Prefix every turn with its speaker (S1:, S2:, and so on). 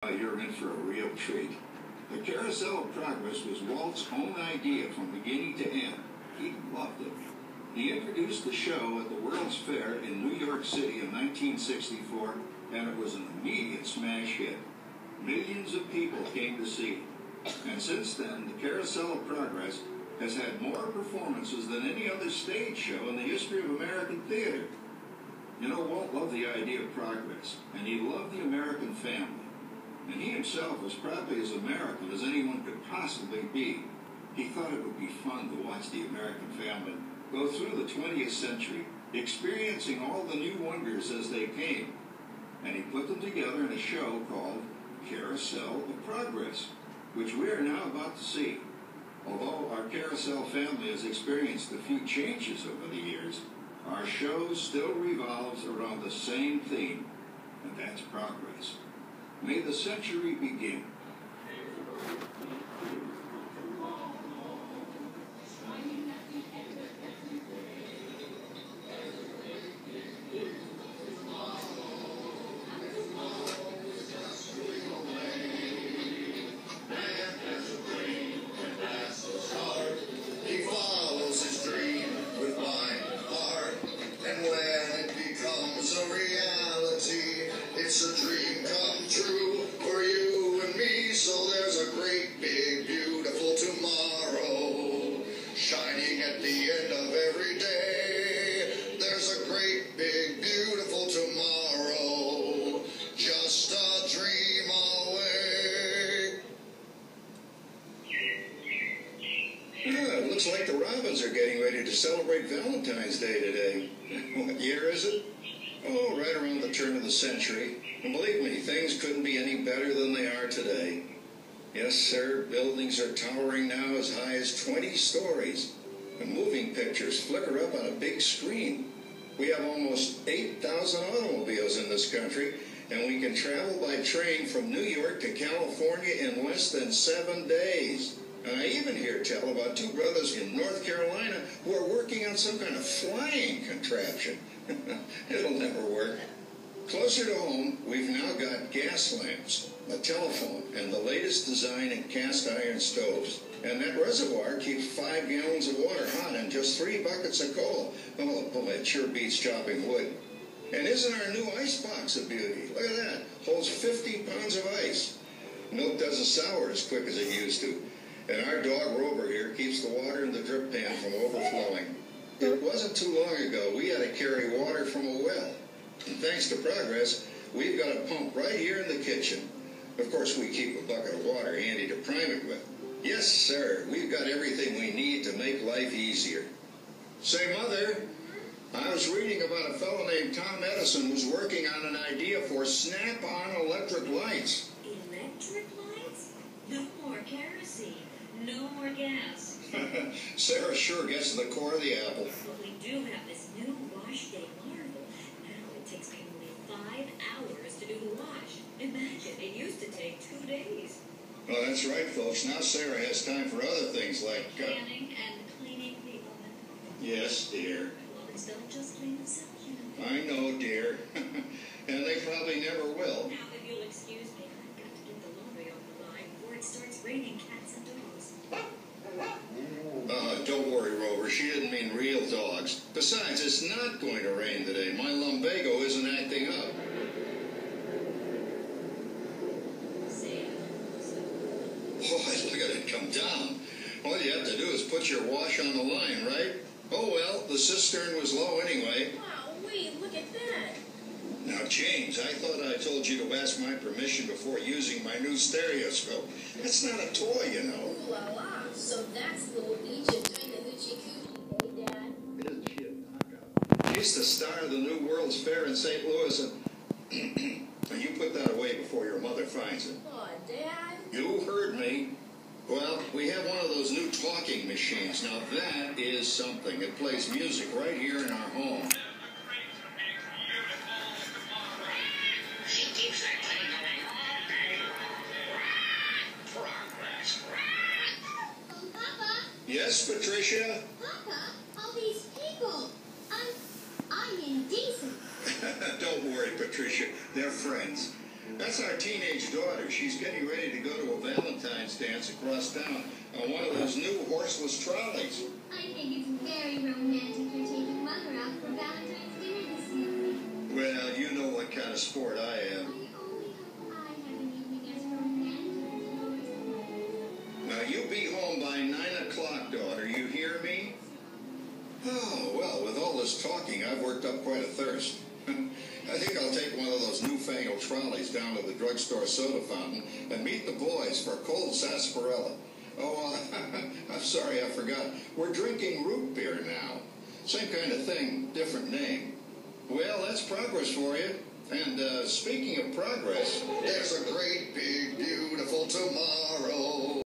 S1: You're in for a real treat. The Carousel of Progress was Walt's own idea from beginning to end. He loved it. He introduced the show at the World's Fair in New York City in 1964, and it was an immediate smash hit. Millions of people came to see it. And since then, the Carousel of Progress has had more performances than any other stage show in the history of American theater. You know, Walt loved the idea of progress, and he loved the American family. And he himself was probably as American as anyone could possibly be. He thought it would be fun to watch the American family go through the 20th century, experiencing all the new wonders as they came. And he put them together in a show called Carousel of Progress, which we are now about to see. Although our Carousel family has experienced a few changes over the years, our show still revolves around the same theme, and that's progress. May the century begin.
S2: He follows his dream with mind, heart, and when it becomes a reality, it's a dream come true for you and me. So there's a great, big, beautiful tomorrow shining at the end of every day. There's a great, big, beautiful tomorrow, just a dream away.
S1: It looks like the Robins are getting ready to celebrate Valentine's Day today. What year is it? Oh, right around the turn of the century. And believe me, things couldn't be any better than they are today. Yes, sir, buildings are towering now as high as 20 stories. And moving pictures flicker up on a big screen. We have almost 8,000 automobiles in this country, and we can travel by train from New York to California in less than 7 days. And I even hear tell about two brothers in North Carolina who are working on some kind of flying contraption. It'll never work. Closer to home, we've now got gas lamps, a telephone, and the latest design in cast iron stoves. And that reservoir keeps 5 gallons of water hot and just 3 buckets of coal. Oh, boy, it sure beats chopping wood. And isn't our new ice box a beauty? Look at that. Holds 50 pounds of ice. Milk doesn't sour as quick as it used to. And our dog Rover here keeps the water in the drip pan from overflowing. It wasn't too long ago we had to carry water from a well. And thanks to progress, we've got a pump right here in the kitchen. Of course, we keep a bucket of water handy to prime it with. Yes, sir, we've got everything we need to make life easier. Say, Mother, I was reading about a fellow named Tom Edison who's working on an idea for snap-on electric lights.
S3: Electric lights? No more kerosene. No more gas.
S1: Sarah sure gets to the core of the apple.
S3: But we do have this new wash day marvel. Now it takes me only 5 hours to do the wash. Imagine, it used to take 2 days.
S1: Well, that's right, folks. Now Sarah has time for other things like...
S3: Fanning and cleaning the oven.
S1: Yes, dear.
S3: Ovens don't just clean themselves, you know.
S1: I know, dear. And they probably never will.
S3: Now, if you'll excuse me, I've got to get the laundry on the line before it starts raining cats and dogs.
S1: Don't worry, Rover. She didn't mean real dogs. Besides, it's not going to rain today. My lumbago isn't acting up. Boy, look at it come down. All you have to do is put your wash on the line, right? Oh, well, the cistern was low anyway.
S4: Wow, wait, look at that.
S1: Now, James, I thought I told you to ask my permission before using my new stereoscope. That's not a toy, you know.
S4: Ooh la la. So that's little Egypt doing the hoochie coochie, hey, Dad?
S1: Isn't she a knockout? She's the star of the new World's Fair in St. Louis, and you put that away before your mother finds it.
S4: Aw, Dad.
S1: You heard me. Well, we have one of those new talking machines. Now, that is something. It plays music right here in our home.
S2: She keeps that thing going all day long. Progress.
S5: Papa?
S1: Yes, Patricia?
S5: Papa, all these people. I'm indecent.
S1: Don't worry, Patricia. They're friends. That's our teenage daughter. She's getting ready to go to a Valentine's dance across town on one of those new horseless trolleys.
S5: I think it's very romantic you're taking Mother out for Valentine's dinner this evening.
S1: Well, you know what kind of sport I am.
S5: I only hope I have an evening as romantic as yours.
S1: Now, you be home by 9 o'clock, daughter. You hear me? Oh, well, with all this talking, I've worked up quite a thirst. I think I'll take one of those newfangled trolleys down to the drugstore soda fountain and meet the boys for a cold sarsaparilla. Oh, I'm sorry, I forgot. We're drinking root beer now. Same kind of thing, different name. Well, that's progress for you. And speaking of progress...
S2: There's a great big beautiful tomorrow.